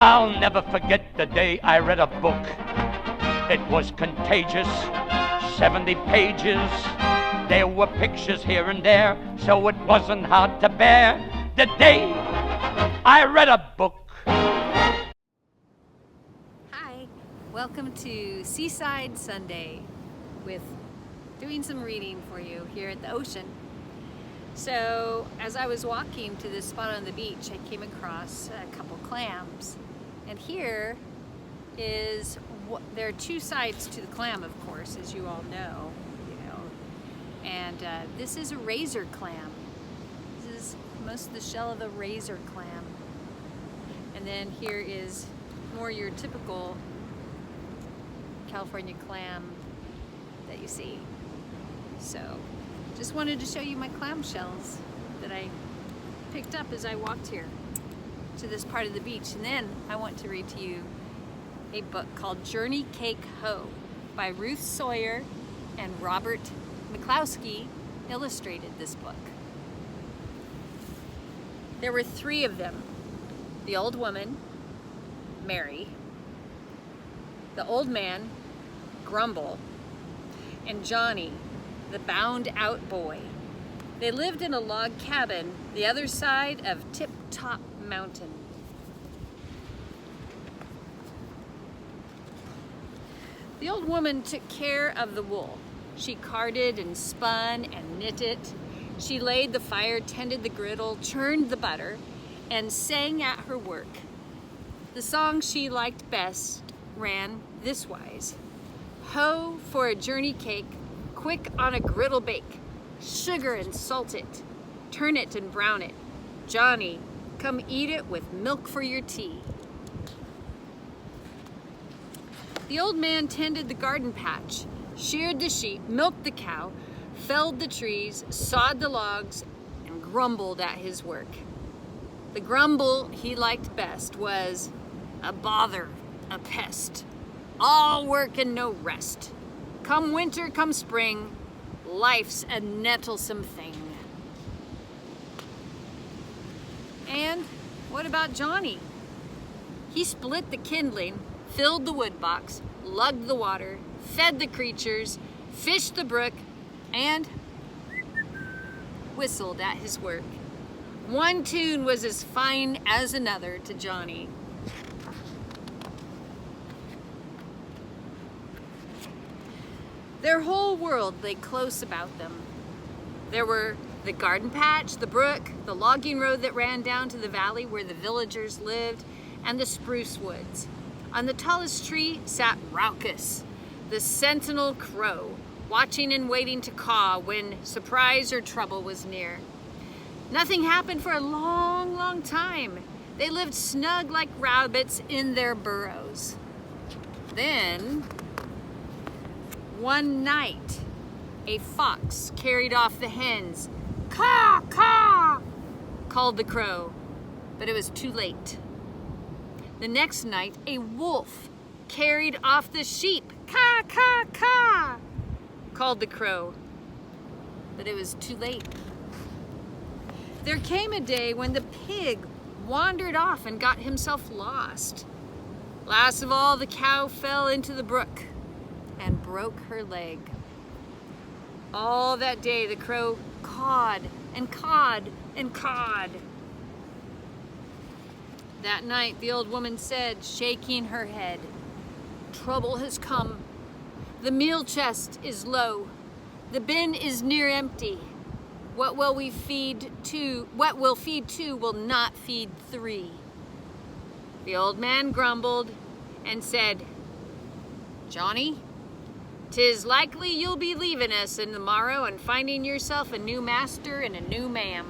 I'll never forget the day I read a book. It was contagious, 70 pages. There were pictures here and there, so it wasn't hard to bear. The day I read a book. Hi, welcome to Seaside Sunday with doing some reading for you here at the ocean. So as I was walking to this spot on the beach, I came across a couple clams. And here is, there are two sides to the clam, of course, as you all know, and this is a razor clam. This is most of the shell of a razor clam. And then here is more your typical California clam that you see. So just wanted to show you my clam shells that I picked up as I walked here to this part of the beach. And then I want to read to you a book called Journey Cake Ho by Ruth Sawyer, and Robert McCloskey illustrated this book. There were three of them: the old woman, Mary, the old man, Grumble, and Johnny, the bound out boy. They lived in a log cabin the other side of Tip Top Mountain. The old woman took care of the wool. She carded and spun and knitted. She laid the fire, tended the griddle, churned the butter, and sang at her work. The song she liked best ran this wise: Ho for a journey cake, quick on a griddle bake. Sugar and salt it, turn it and brown it. Johnny, come eat it with milk for your tea. The old man tended the garden patch, sheared the sheep, milked the cow, felled the trees, sawed the logs, and grumbled at his work. The grumble he liked best was a bother, a pest, all work and no rest. Come winter, come spring, life's a nettlesome thing. And what about Johnny? He split the kindling, filled the wood box, lugged the water, fed the creatures, fished the brook, and whistled at his work. One tune was as fine as another to Johnny. Their whole world lay close about them. There were the garden patch, the brook, the logging road that ran down to the valley where the villagers lived, and the spruce woods. On the tallest tree sat Raucus, the sentinel crow, watching and waiting to caw when surprise or trouble was near. Nothing happened for a long, long time. They lived snug like rabbits in their burrows. Then, one night, a fox carried off the hens. Caw, caw, called the crow, but it was too late. The next night, a wolf carried off the sheep. Caw, caw, caw, called the crow, but it was too late. There came a day when the pig wandered off and got himself lost. Last of all, the cow fell into the brook and broke her leg. All that day, the crow cawed and cawed and cawed. That night, the old woman said, shaking her head, "Trouble has come. The meal chest is low. The bin is near empty. What will feed two will not feed three." The old man grumbled and said, "Johnny, 'tis likely you'll be leaving us in the morrow and finding yourself a new master and a new ma'am."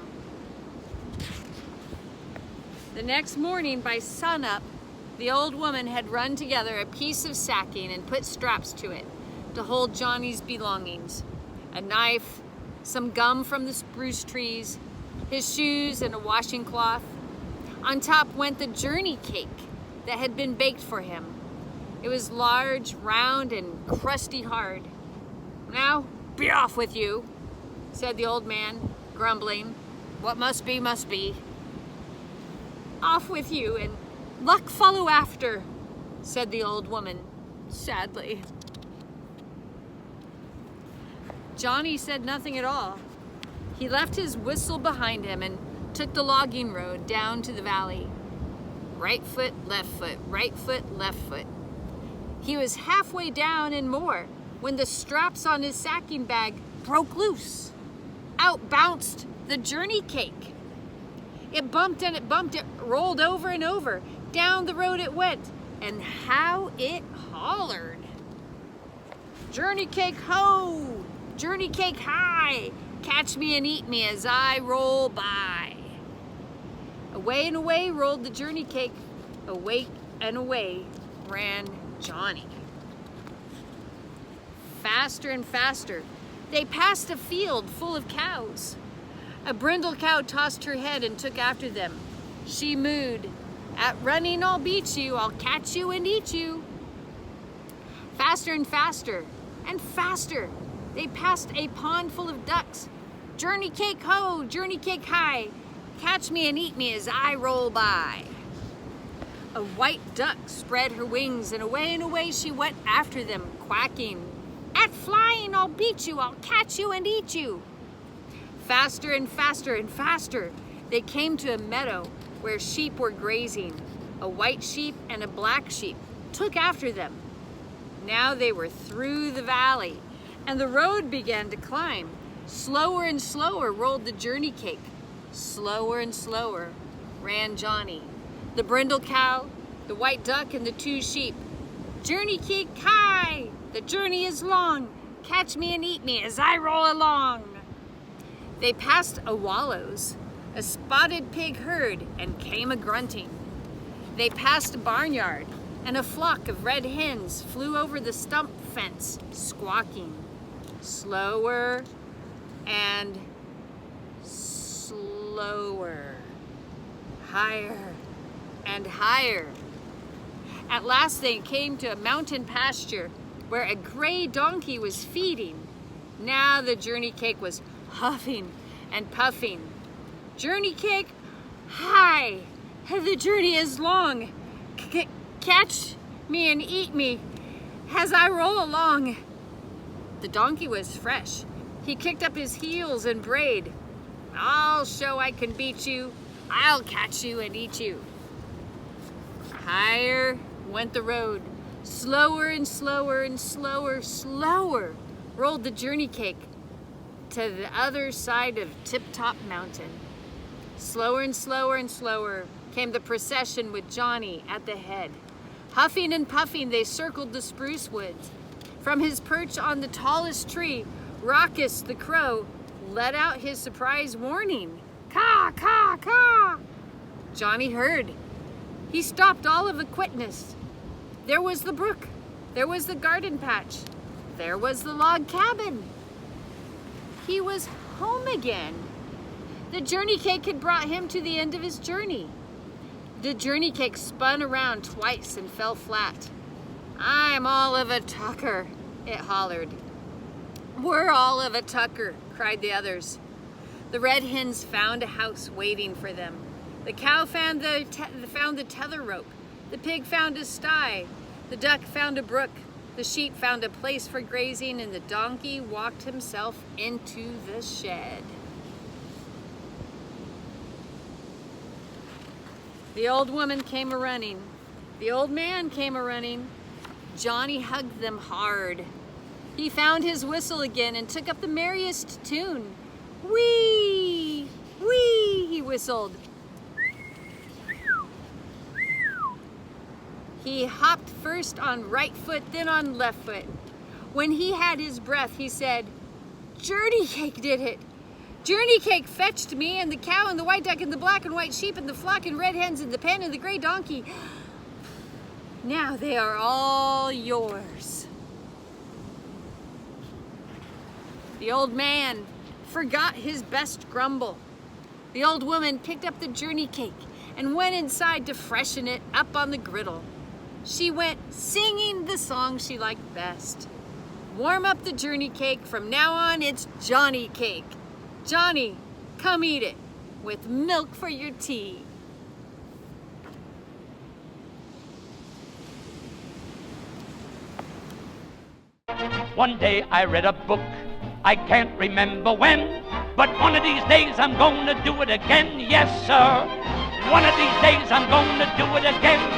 The next morning by sunup, the old woman had run together a piece of sacking and put straps to it to hold Johnny's belongings: a knife, some gum from the spruce trees, his shoes, and a washing cloth. On top went the journey cake that had been baked for him. It was large, round, and crusty hard. "Now, be off with you," said the old man, grumbling. "What must be, must be. Off with you, and Luck follow after, said the old woman, sadly. Johnny said nothing at all. He left his whistle behind him and took the logging road down to the valley. Right foot, left foot, right foot, left foot. He was halfway down and more when the straps on his sacking bag broke loose. Out bounced the journey cake. It bumped and it bumped, it rolled over and over. Down the road it went, and how it hollered. Journey cake ho! Journey cake high! Catch me and eat me as I roll by. Away and away rolled the journey cake. Away and away ran Johnny. Faster and faster, they passed a field full of cows. A brindle cow tossed her head and took after them. She mooed, "At running I'll beat you, I'll catch you and eat you." Faster and faster and faster, they passed a pond full of ducks. Journey cake ho, journey cake high, catch me and eat me as I roll by. A white duck spread her wings and away she went after them, quacking, "At flying I'll beat you, I'll catch you and eat you." Faster and faster and faster, they came to a meadow where sheep were grazing. A white sheep and a black sheep took after them. Now they were through the valley, and the road began to climb. Slower and slower rolled the journey cake. Slower and slower ran Johnny, the brindle cow, the white duck, and the two sheep. Journey cake high! The journey is long. Catch me and eat me as I roll along. They passed a wallows, a spotted pig herd, and came a grunting. They passed a barnyard, and a flock of red hens flew over the stump fence, squawking. Slower and slower, higher and higher. At last they came to a mountain pasture where a gray donkey was feeding. Now the journey cake was huffing and puffing. Journey cake, high, the journey is long. Catch me and eat me as I roll along. The donkey was fresh. He kicked up his heels and brayed. I'll show I can beat you. I'll catch you and eat you. Higher went the road. Slower and slower and slower rolled the journey cake to the other side of Tip Top Mountain. Slower and slower came the procession with Johnny at the head. Huffing and puffing, they circled the spruce woods. From his perch on the tallest tree, Raucous the crow let out his surprise warning. Caw, caw, caw! Johnny heard. He stopped all of the quickness. There was the brook. There was the garden patch. There was the log cabin. He was home again. The journey cake had brought him to the end of his journey. The journey cake spun around twice and fell flat. I'm all of a tucker, it hollered. We're all of a tucker, cried the others. The red hens found a house waiting for them. The cow found the tether rope. The pig found a sty. The duck found a brook. The sheep found a place for grazing, and the donkey walked himself into the shed. The old woman came a-running. The old man came a-running. Johnny hugged them hard. He found his whistle again and took up the merriest tune. Whee! Whee! He whistled. He hopped first on right foot, then on left foot. When he had his breath, he said, Journey cake did it. Journey cake fetched me and the cow and the white duck and the black and white sheep and the flock and red hens and the pen and the gray donkey. Now they are all yours. The old man forgot his best grumble. The old woman picked up the journey cake and went inside to freshen it up on the griddle. She went singing the song she liked best. Warm up the journey cake. From now on, it's Johnny cake. Johnny, come eat it with milk for your tea. One day I read a book, I can't remember when, but one of these days I'm gonna do it again, yes sir. One of these days I'm gonna do it again.